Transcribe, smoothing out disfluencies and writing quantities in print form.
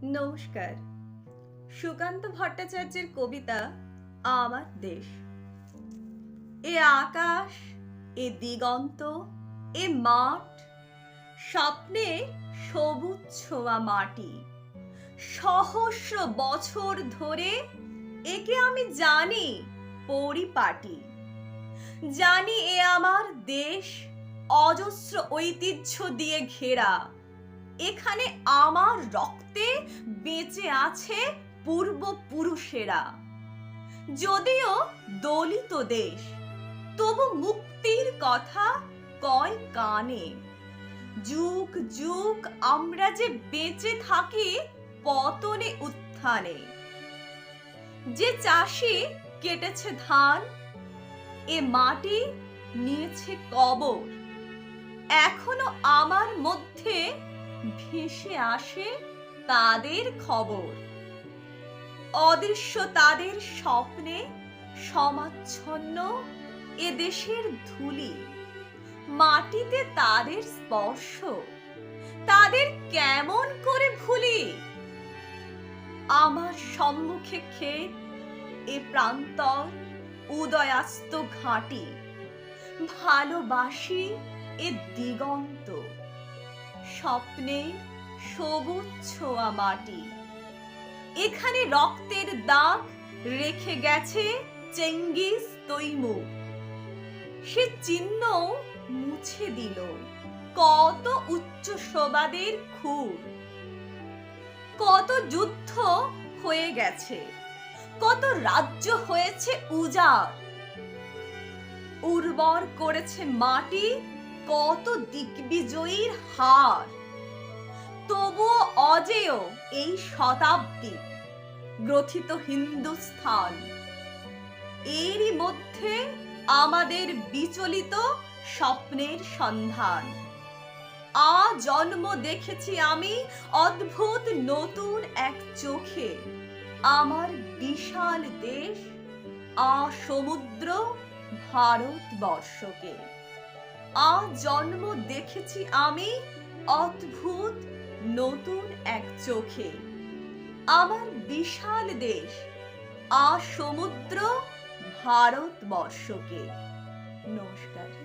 নমস্কার। সুকান্ত ভট্টাচার্যের কবিতা আমার দেশ। এ আকাশ, এ দিগন্ত, এ মাঠ, স্বপ্নে সবুজ ছোঁয়া মাটি। সহস্র বছর ধরে একে আমি জানি পরিপাটি। জানি এ আমার দেশ, অজস্র ঐতিহ্য দিয়ে ঘেরা। এখানে আমার রক্তে বেঁচে আছে পূর্বপুরুষেরা। যদিও দলিত দেশ, তবু মুক্তির কথা কয় কানে। যুগ যুগ আমরা যে বেঁচে থাকি পতনে উত্থানে। যে চাষি কেটেছে ধান, এ মাটি নিয়েছে কবর। এখনো আমার মধ্যে ভেসে আসে তাদের খবর। অদৃশ্য তাদের স্বপ্নে সমাচ্ছন্ন এ দেশের ধুলি। মাটিতে তাদের স্পর্শ, তাদের কেমন করে ভুলি। আমার সম্মুখে ক্ষেত, এ প্রান্তর, উদয়াস্ত ঘাঁটি। ভালোবাসি এ দিগন্ত, স্বপ্নের সবুজ ছোঁয়া মাটি। এখানে রক্তের দাগ রেখে গেছে চেঙ্গিস তৈমুর। সে চিহ্ন মুছে দিল কত উচ্চ সবাদের খুর। কত যুদ্ধ হয়ে গেছে, কত রাজ্য হয়েছে উজাড়। উর্বর করেছে মাটি কত দিগ্বিজয়ীর হার। তবুও অজেয় এই শতাব্দী গ্রথিত হিন্দুস্থান। এরই মধ্যে আমাদের বিচলিত স্বপ্নের সন্ধান। জন্ম দেখেছি আমি অদ্ভুত নতুন এক চোখে। আমার বিশাল দেশ সমুদ্র ভারতবর্ষকে। জন্ম দেখেছি আমি অদ্ভুত নতুন এক চোখে। আমার বিশাল দেশ সমুদ্র ভারতবর্ষকে। নমস্কার।